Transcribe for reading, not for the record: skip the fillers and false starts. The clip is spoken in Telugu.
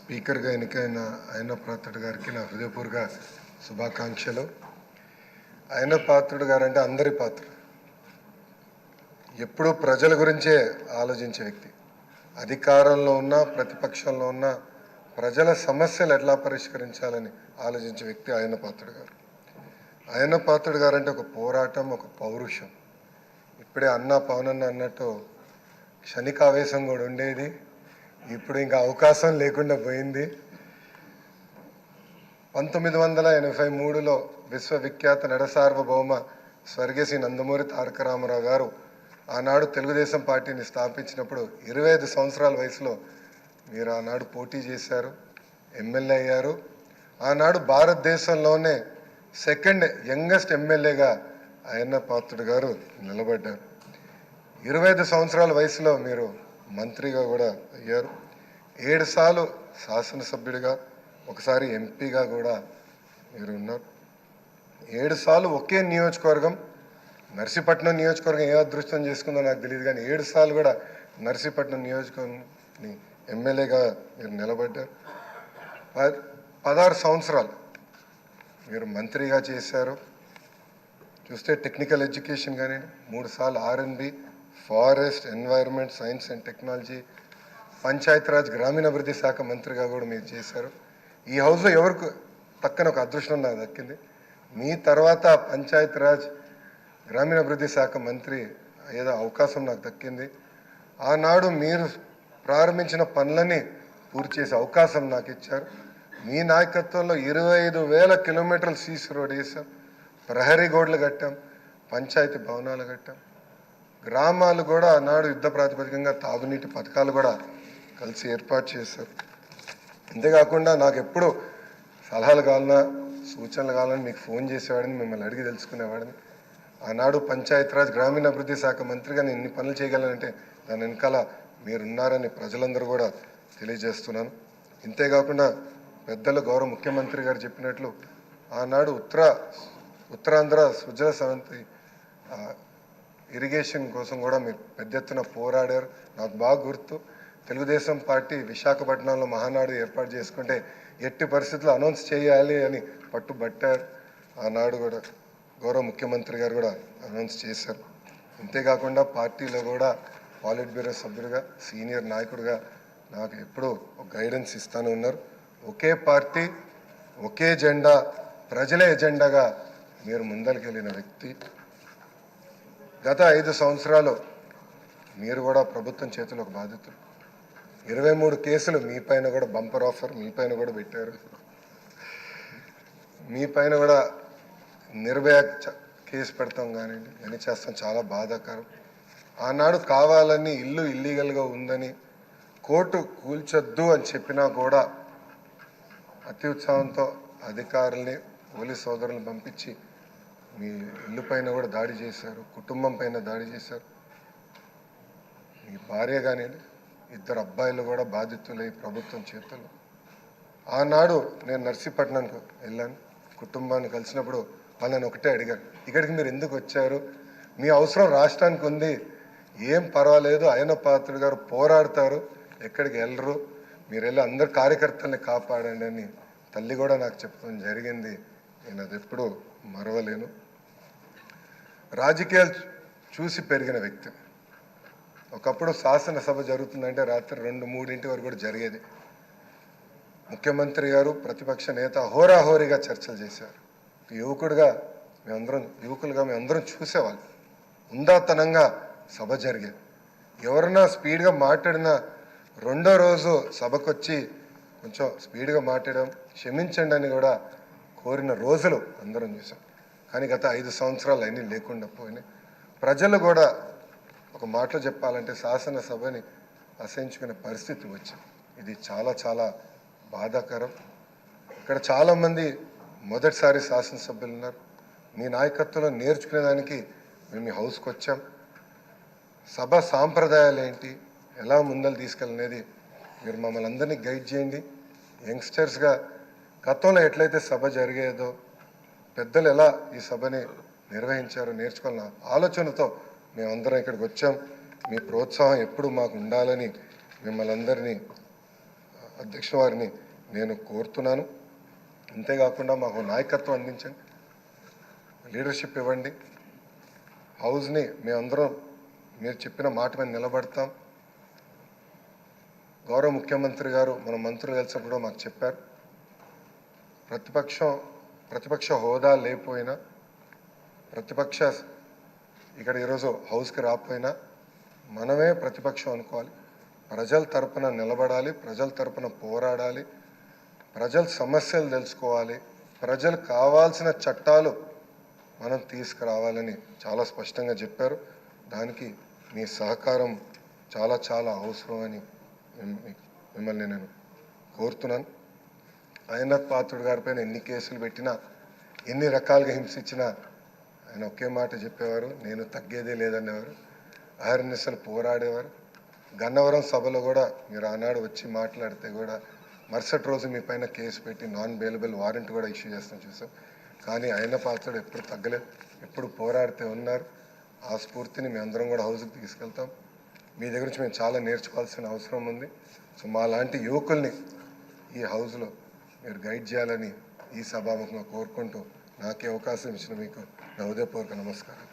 స్పీకర్గా ఎన్నికైన అయ్యన్న పాత్రుడు గారికి నా హృదయపూర్వక శుభాకాంక్షలు. అయ్యన్న పాత్రుడు గారు అంటే అందరి పాత్ర, ఎప్పుడూ ప్రజల గురించే ఆలోచించే వ్యక్తి. అధికారంలో ఉన్న ప్రతిపక్షంలో ఉన్న ప్రజల సమస్యలు ఎట్లా పరిష్కరించాలని ఆలోచించే వ్యక్తి అయ్యన్న పాత్రుడు గారు. అయ్యన్న పాత్రుడు గారు అంటే ఒక పోరాటం, ఒక పౌరుషం. ఇప్పుడే పవనన్న అన్నట్టు క్షణికావేశం కూడా ఉండేది, ఇప్పుడు ఇంకా అవకాశం లేకుండా పోయింది. 1983లో విశ్వవిఖ్యాత నడసార్వభౌమ స్వర్గీయ నందమూరి తారక రామారావు గారు ఆనాడు తెలుగుదేశం పార్టీని స్థాపించినప్పుడు 25 సంవత్సరాల వయసులో మీరు ఆనాడు పోటీ చేశారు, ఎమ్మెల్యే అయ్యారు. ఆనాడు భారతదేశంలోనే సెకండ్ యంగెస్ట్ ఎమ్మెల్యేగా అయ్యన్న పాత్రుడు గారు నిలబడ్డారు. 25 సంవత్సరాల వయసులో మీరు మంత్రిగా కూడా అయ్యారు. 7 సార్లు శాసనసభ్యుడిగా, ఒకసారి ఎంపీగా కూడా మీరు ఉన్నారు. 7 సార్లు ఒకే నియోజకవర్గం, నర్సీపట్నం నియోజకవర్గం ఏ అదృష్టం చేసుకుందో నాకు తెలియదు, కానీ 7 సార్లు కూడా నర్సీపట్నం నియోజకవర్గం ఎమ్మెల్యేగా మీరు నిలబడ్డారు. 16 సంవత్సరాలు మీరు మంత్రిగా చేశారు. చూస్తే టెక్నికల్ ఎడ్యుకేషన్ కానీ 3 సార్లు R&B, forest, environment, science and technology, Panchayati Raj గ్రామీణాభివృద్ధి శాఖ మంత్రిగా కూడా మీరు చేశారు. ఈ హౌస్లో ఎవరికి తక్కన ఒక అదృష్టం నాకు దక్కింది. మీ తర్వాత పంచాయతీరాజ్ గ్రామీణాభివృద్ధి శాఖ మంత్రి ఏదో అవకాశం నాకు దక్కింది. ఆనాడు మీరు ప్రారంభించిన పనులని పూర్తి చేసే అవకాశం నాకు ఇచ్చారు. మీ నాయకత్వంలో 25,000 కిలోమీటర్లు సీసీ రోడ్ వేసాం, ప్రహరీ గోడలు కట్టాం, పంచాయతీ భవనాలు కట్టాం. గ్రామాలు కూడా ఆనాడు యుద్ధ ప్రాతిపదికంగా తాగునీటి పథకాలు కూడా కలిసి ఏర్పాటు చేశారు. అంతేకాకుండా నాకు ఎప్పుడు సలహాలు కావాలన్నా, సూచనలు కావాలని మీకు ఫోన్ చేసేవాడిని, మిమ్మల్ని అడిగి తెలుసుకునేవాడిని. ఆనాడు పంచాయతీరాజ్ గ్రామీణాభివృద్ధి శాఖ మంత్రిగా నేను ఇన్ని పనులు చేయగలనంటే దాని వెనకాల మీరున్నారని ప్రజలందరూ కూడా తెలియజేస్తున్నాను. ఇంతేకాకుండా పెద్దలు గౌరవ ముఖ్యమంత్రి గారు చెప్పినట్లు ఆనాడు ఉత్తరాంధ్ర సుజల సవంతి ఇరిగేషన్ కోసం కూడా మీరు పెద్ద ఎత్తున పోరాడారు. నాకు బాగా గుర్తు, తెలుగుదేశం పార్టీ విశాఖపట్నంలో మహానాడు ఏర్పాటు చేసుకుంటే ఎట్టి పరిస్థితుల్లో అనౌన్స్ చేయాలి అని పట్టుబట్టారు. ఆనాడు కూడా గౌరవ ముఖ్యమంత్రి గారు కూడా అనౌన్స్ చేశారు. అంతేకాకుండా పార్టీలో కూడా పాలిట్ బ్యూరో సభ్యుడిగా, సీనియర్ నాయకుడిగా నాకు ఎప్పుడూ ఒక గైడెన్స్ ఇస్తానే ఉన్నారు. ఒకే పార్టీ, ఒకే జెండా, ప్రజలే ఎజెండాగా మీరు ముందరికెళ్ళిన వ్యక్తి. గత 5 సంవత్సరాలు మీరు కూడా ప్రభుత్వం చేతిలో ఒక బాధితులు. 23 కేసులు మీ పైన కూడా బంపర్ ఆఫర్ మీ పైన కూడా పెట్టారు. మీ పైన కూడా నిర్భయ కేసు పెడతాం కానివ్వండి, అని చేస్తాం, చాలా బాధాకరం. ఆనాడు కావాలని ఇల్లు ఇల్లీగల్గా ఉందని కోర్టు కూల్చొద్దు అని చెప్పినా కూడా అతి ఉత్సాహంతో అధికారుల్ని, పోలీస్ సోదరులను పంపించి మీ ఇల్లు పైన కూడా దాడి చేశారు, కుటుంబం పైన దాడి చేశారు. మీ భార్య కానీ 2 అబ్బాయిలు కూడా బాధితులై ప్రభుత్వం చేతులు. ఆనాడు నేను నర్సీపట్నంకు వెళ్ళాను, కుటుంబాన్ని కలిసినప్పుడు వాళ్ళని ఒకటే అడిగాను, ఇక్కడికి మీరు ఎందుకు వచ్చారు? మీ అవసరం రాష్ట్రానికి ఉంది, ఏం పర్వాలేదు, అయ్యన్న పాత్రుడు గారు పోరాడతారు, ఎక్కడికి వెళ్ళరు, మీరు వెళ్ళి అందరు కార్యకర్తల్ని కాపాడండి అని తల్లి కూడా నాకు చెప్పడం జరిగింది. నేను అది ఎప్పుడూ మరవలేను. రాజకీయాలు చూసి పెరిగిన వ్యక్తి. ఒకప్పుడు శాసనసభ జరుగుతుందంటే రాత్రి 2-3 వరకు కూడా జరిగేది. ముఖ్యమంత్రి గారు, ప్రతిపక్ష నేత హోరాహోరీగా చర్చలు చేశారు. యువకులుగా మేమందరం చూసేవాళ్ళం. ఉందాతనంగా సభ జరిగేది. ఎవరన్నా స్పీడ్గా మాట్లాడినా రెండో రోజు సభకొచ్చి కొంచెం స్పీడ్గా మాట్లాడడం, క్షమించండి అని కూడా కోరిన రోజులు అందరం చూసాం. కానీ గత 5 సంవత్సరాలు అన్నీ లేకుండా పోయినాయి. ప్రజలు కూడా ఒక మాటలో చెప్పాలంటే శాసనసభని అసహించుకునే పరిస్థితి వచ్చింది. ఇది చాలా చాలా బాధాకరం. ఇక్కడ చాలామంది మొదటిసారి శాసనసభ్యులు ఉన్నారు. మీ నాయకత్వంలో నేర్చుకునేదానికి మేము ఈ హౌస్కి వచ్చాం. సభ సాంప్రదాయాలు ఏంటి, ఎలా ముందలు తీసుకెళ్ళనేది మీరు మమ్మల్ని అందరినీ గైడ్ చేయండి. యంగ్స్టర్స్గా గతంలో ఎట్లయితే సభ జరిగేదో, పెద్దలు ఎలా ఈ సభని నిర్వహించారో నేర్చుకోవాలన్న ఆలోచనతో మేమందరం ఇక్కడికి వచ్చాం. మీ ప్రోత్సాహం ఎప్పుడు మాకు ఉండాలని మిమ్మల్ని అందరినీ అధ్యక్షుల వారిని నేను కోరుతున్నాను. అంతేకాకుండా మాకు నాయకత్వం అందించండి, లీడర్షిప్ ఇవ్వండి. హౌస్ని మేమందరం మీరు చెప్పిన మాట మీద నిలబడతాం. గౌరవ ముఖ్యమంత్రి గారు మన మంత్రులు కలిసినప్పుడు మాకు చెప్పారు, ప్రతిపక్ష హోదా లేకపోయినా, ప్రతిపక్ష ఇక్కడ ఈరోజు హౌస్కి రాకపోయినా మనమే ప్రతిపక్షం అనుకోవాలి. ప్రజల తరపున నిలబడాలి, ప్రజల తరపున పోరాడాలి, ప్రజల సమస్యలు తెలుసుకోవాలి, ప్రజలు కావాల్సిన చట్టాలు మనం తీసుకురావాలని చాలా స్పష్టంగా చెప్పారు. దానికి మీ సహకారం చాలా చాలా అవసరం అని మిమ్మల్ని నేను కోరుతున్నాను. అయ్యనాథ్ పాత్రుడు గారిపైన ఎన్ని కేసులు పెట్టినా, ఎన్ని రకాలుగా హింసించినా ఆయన ఒకే మాట చెప్పేవారు, నేను తగ్గేదే లేదనేవారు. అహర్నిశలు పోరాడేవారు. గన్నవరం సభలో కూడా మీరు ఆనాడు వచ్చి మాట్లాడితే కూడా మరుసటి రోజు మీ పైన కేసు పెట్టి నాన్ బెయిలబుల్ వారెంట్ కూడా ఇష్యూ చేస్తాం చూసాం. కానీ ఆయన పాత్రుడు ఎప్పుడు తగ్గలేదు, ఎప్పుడు పోరాడితే ఉన్నారు. ఆ స్ఫూర్తిని మేము అందరం కూడా హౌస్కి తీసుకెళ్తాం. మీ దగ్గర నుంచి మేము చాలా నేర్చుకోవాల్సిన అవసరం ఉంది. సో మా లాంటి యువకుల్ని ఈ హౌస్లో మీరు గైడ్ చేయాలని ఈ సభాముఖంగా కోరుకుంటూ నాకే అవకాశం ఇచ్చిన మీకు నా హృదయపూర్వక నమస్కారం.